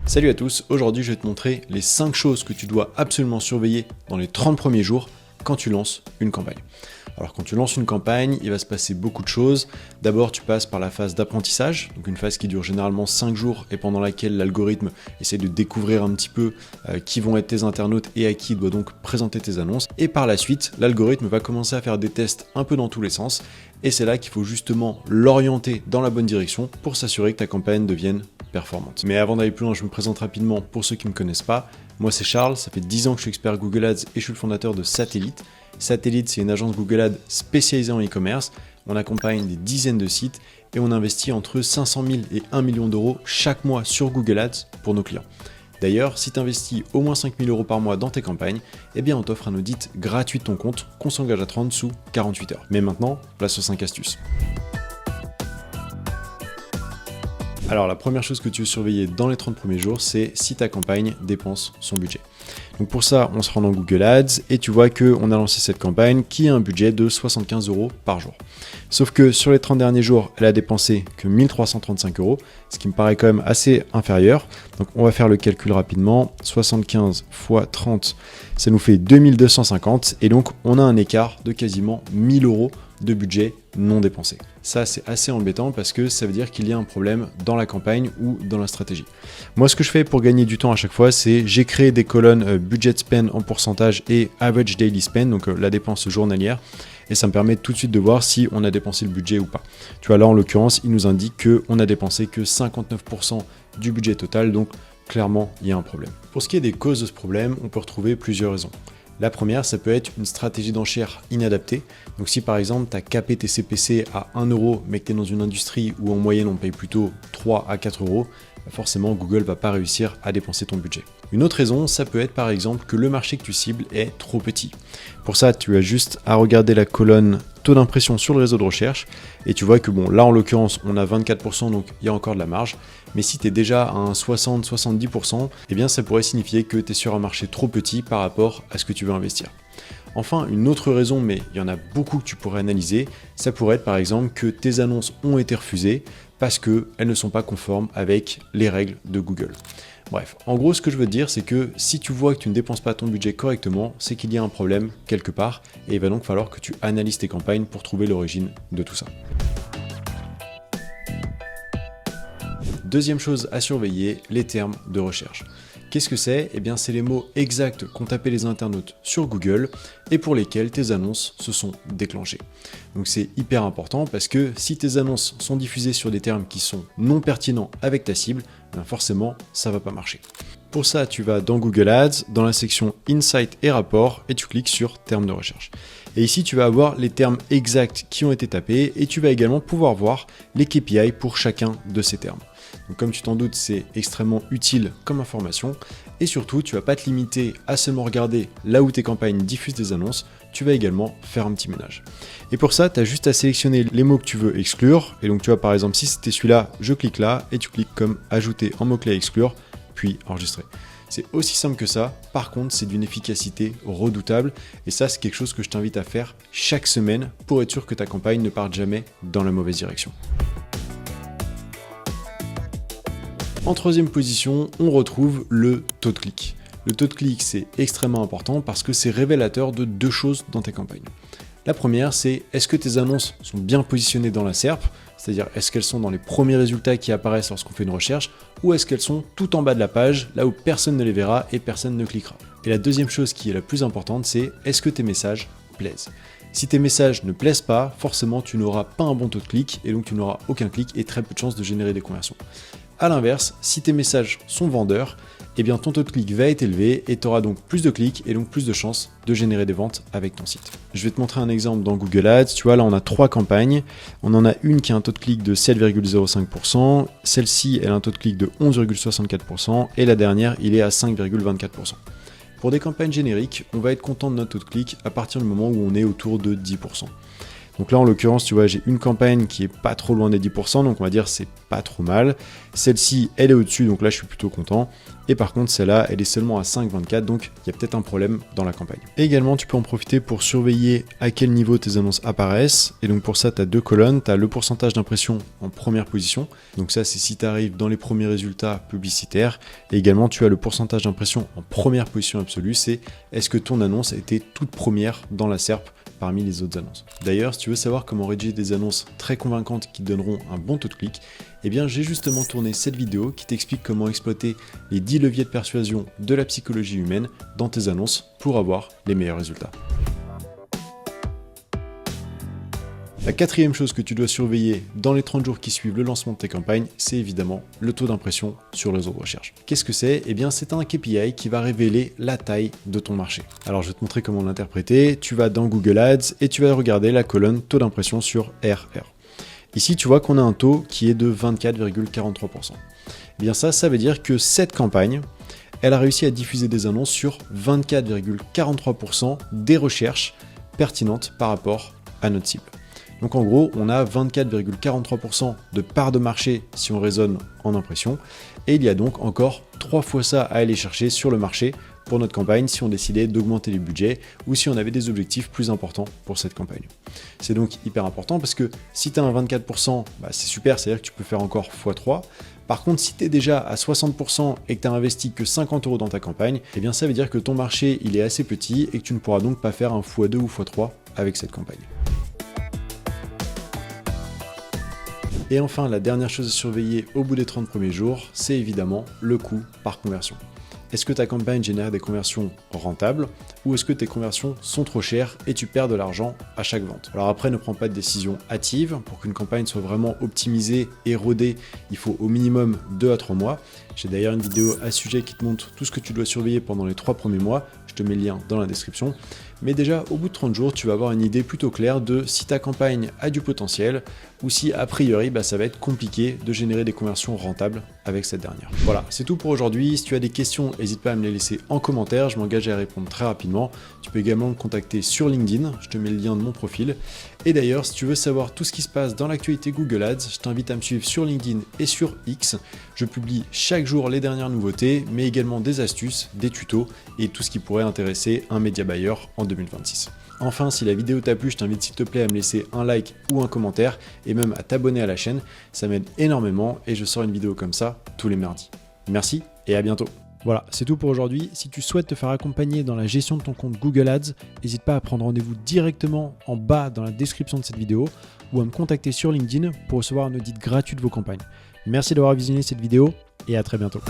Salut à tous, aujourd'hui je vais te montrer les 5 choses que tu dois absolument surveiller dans les 30 premiers jours quand tu lances une campagne. Alors quand tu lances une campagne, il va se passer beaucoup de choses. D'abord tu passes par la phase d'apprentissage, donc une phase qui dure généralement 5 jours et pendant laquelle l'algorithme essaie de découvrir un petit peu qui vont être tes internautes et à qui il doit donc présenter tes annonces. Et par la suite, l'algorithme va commencer à faire des tests un peu dans tous les sens et c'est là qu'il faut justement l'orienter dans la bonne direction pour s'assurer que ta campagne devienne performante. Mais avant d'aller plus loin, je me présente rapidement pour ceux qui ne me connaissent pas. Moi c'est Charles, ça fait 10 ans que je suis expert Google Ads et je suis le fondateur de Satellite. Satellite, c'est une agence Google Ads spécialisée en e-commerce. On accompagne des dizaines de sites et on investit entre 500 000 et 1 million d'euros chaque mois sur Google Ads pour nos clients. D'ailleurs, si tu investis au moins 5 000 euros par mois dans tes campagnes, eh bien on t'offre un audit gratuit de ton compte qu'on s'engage à te rendre sous 48 heures. Mais maintenant, place aux 5 astuces. Alors la première chose que tu veux surveiller dans les 30 premiers jours, c'est si ta campagne dépense son budget. Donc pour ça, on se rend dans Google Ads et tu vois qu'on a lancé cette campagne qui a un budget de 75 euros par jour. Sauf que sur les 30 derniers jours, elle a dépensé que 1335 euros, ce qui me paraît quand même assez inférieur. Donc on va faire le calcul rapidement. 75 x 30, ça nous fait 2250 et donc on a un écart de quasiment 1000 euros de budget non dépensé. Ça, c'est assez embêtant parce que ça veut dire qu'il y a un problème dans la campagne ou dans la stratégie. Moi, ce que je fais pour gagner du temps à chaque fois, c'est j'ai créé des colonnes budget spend en pourcentage et average daily spend, donc la dépense journalière, et ça me permet tout de suite de voir si on a dépensé le budget ou pas. Tu vois, là, en l'occurrence, il nous indique qu'on a dépensé que 59% du budget total, donc clairement, il y a un problème. Pour ce qui est des causes de ce problème, on peut retrouver plusieurs raisons. La première, ça peut être une stratégie d'enchère inadaptée. Donc si par exemple tu as capé tes CPC à 1 euro mais que tu es dans une industrie où en moyenne on paye plutôt 3 à 4 euros, forcément Google va pas réussir à dépenser ton budget. Une autre raison, ça peut être par exemple que le marché que tu cibles est trop petit. Pour ça, tu as juste à regarder la colonne taux d'impression sur le réseau de recherche et tu vois que bon, là en l'occurrence on a 24% donc il y a encore de la marge, mais si tu es déjà à un 60-70%, eh bien ça pourrait signifier que tu es sur un marché trop petit par rapport à ce que tu veux investir. Enfin, une autre raison, mais il y en a beaucoup que tu pourrais analyser, ça pourrait être par exemple que tes annonces ont été refusées parce qu'elles ne sont pas conformes avec les règles de Google. Bref, en gros, ce que je veux te dire, c'est que si tu vois que tu ne dépenses pas ton budget correctement, c'est qu'il y a un problème quelque part et il va donc falloir que tu analyses tes campagnes pour trouver l'origine de tout ça. Deuxième chose à surveiller, les termes de recherche. Qu'est-ce que c'est ? Eh bien, c'est les mots exacts qu'ont tapé les internautes sur Google et pour lesquels tes annonces se sont déclenchées. Donc c'est hyper important parce que si tes annonces sont diffusées sur des termes qui sont non pertinents avec ta cible, bien forcément, ça va pas marcher. Pour ça, tu vas dans Google Ads, dans la section Insights et Rapports et tu cliques sur Termes de recherche. Et ici, tu vas avoir les termes exacts qui ont été tapés et tu vas également pouvoir voir les KPI pour chacun de ces termes. Donc comme tu t'en doutes, c'est extrêmement utile comme information et surtout, tu ne vas pas te limiter à seulement regarder là où tes campagnes diffusent des annonces, tu vas également faire un petit ménage. Et pour ça, tu as juste à sélectionner les mots que tu veux exclure et donc tu vois par exemple si c'était celui-là, je clique là et tu cliques comme ajouter en mot-clé à exclure puis enregistrer. C'est aussi simple que ça, par contre c'est d'une efficacité redoutable et ça c'est quelque chose que je t'invite à faire chaque semaine pour être sûr que ta campagne ne parte jamais dans la mauvaise direction. En troisième position, on retrouve le taux de clic. Le taux de clic, c'est extrêmement important parce que c'est révélateur de deux choses dans tes campagnes. La première, c'est est-ce que tes annonces sont bien positionnées dans la SERP, c'est-à-dire est-ce qu'elles sont dans les premiers résultats qui apparaissent lorsqu'on fait une recherche, ou est-ce qu'elles sont tout en bas de la page, là où personne ne les verra et personne ne cliquera. Et la deuxième chose qui est la plus importante, c'est est-ce que tes messages plaisent. Si tes messages ne plaisent pas, forcément tu n'auras pas un bon taux de clic et donc tu n'auras aucun clic et très peu de chances de générer des conversions. A l'inverse, si tes messages sont vendeurs, eh bien ton taux de clic va être élevé et tu auras donc plus de clics et donc plus de chances de générer des ventes avec ton site. Je vais te montrer un exemple dans Google Ads. Tu vois, là on a 3 campagnes. On en a une qui a un taux de clic de 7,05%, celle-ci elle a un taux de clic de 11,64% et la dernière il est à 5,24%. Pour des campagnes génériques, on va être content de notre taux de clic à partir du moment où on est autour de 10%. Donc là, en l'occurrence, tu vois, j'ai une campagne qui est pas trop loin des 10%, donc on va dire c'est pas trop mal. Celle-ci, elle est au-dessus, donc là, je suis plutôt content. Et par contre, celle-là, elle est seulement à 5,24, donc il y a peut-être un problème dans la campagne. Et également, tu peux en profiter pour surveiller à quel niveau tes annonces apparaissent. Et donc pour ça, tu as deux colonnes. Tu as le pourcentage d'impression en première position. Donc ça, c'est si tu arrives dans les premiers résultats publicitaires. Et également, tu as le pourcentage d'impression en première position absolue. C'est est-ce que ton annonce a été toute première dans la SERP parmi les autres annonces. D'ailleurs, si tu veux savoir comment rédiger des annonces très convaincantes qui donneront un bon taux de clic, eh bien j'ai justement tourné cette vidéo qui t'explique comment exploiter les 10 leviers de persuasion de la psychologie humaine dans tes annonces pour avoir les meilleurs résultats. La quatrième chose que tu dois surveiller dans les 30 jours qui suivent le lancement de tes campagnes, c'est évidemment le taux d'impression sur les réseaux de recherche. Qu'est-ce que c'est? Eh bien, c'est un KPI qui va révéler la taille de ton marché. Alors, je vais te montrer comment l'interpréter. Tu vas dans Google Ads et tu vas regarder la colonne taux d'impression sur RR. Ici, tu vois qu'on a un taux qui est de 24,43%. Eh bien, ça veut dire que cette campagne, elle a réussi à diffuser des annonces sur 24,43% des recherches pertinentes par rapport à notre cible. Donc en gros, on a 24,43% de part de marché si on raisonne en impression, et il y a donc encore 3 fois ça à aller chercher sur le marché pour notre campagne si on décidait d'augmenter les budgets ou si on avait des objectifs plus importants pour cette campagne. C'est donc hyper important parce que si tu as un 24%, c'est super, c'est-à-dire que tu peux faire encore x3. Par contre, si tu es déjà à 60% et que tu n'as investi que 50 € dans ta campagne, eh bien ça veut dire que ton marché il est assez petit et que tu ne pourras donc pas faire un x2 ou x3 avec cette campagne. Et enfin, la dernière chose à surveiller au bout des 30 premiers jours, c'est évidemment le coût par conversion. Est-ce que ta campagne génère des conversions rentables ou est-ce que tes conversions sont trop chères et tu perds de l'argent à chaque vente? Alors après, ne prends pas de décision hâtive. Pour qu'une campagne soit vraiment optimisée et rodée, il faut au minimum 2 à 3 mois. J'ai d'ailleurs une vidéo à ce sujet qui te montre tout ce que tu dois surveiller pendant les 3 premiers mois. Je te mets le lien dans la description. Mais déjà, au bout de 30 jours, tu vas avoir une idée plutôt claire de si ta campagne a du potentiel ou si, a priori, ça va être compliqué de générer des conversions rentables avec cette dernière. Voilà, c'est tout pour aujourd'hui. Si tu as des questions, n'hésite pas à me les laisser en commentaire. Je m'engage à y répondre très rapidement. Tu peux également me contacter sur LinkedIn. Je te mets le lien de mon profil. Et d'ailleurs, si tu veux savoir tout ce qui se passe dans l'actualité Google Ads, je t'invite à me suivre sur LinkedIn et sur X. Je publie chaque jour les dernières nouveautés, mais également des astuces, des tutos et tout ce qui pourrait intéresser un média buyer en 2026. Enfin, si la vidéo t'a plu, je t'invite s'il te plaît à me laisser un like ou un commentaire et même à t'abonner à la chaîne. Ça m'aide énormément et je sors une vidéo comme ça tous les mardis. Merci et à bientôt. Voilà, c'est tout pour aujourd'hui. Si tu souhaites te faire accompagner dans la gestion de ton compte Google Ads, n'hésite pas à prendre rendez-vous directement en bas dans la description de cette vidéo ou à me contacter sur LinkedIn pour recevoir un audit gratuit de vos campagnes. Merci d'avoir visionné cette vidéo et à très bientôt.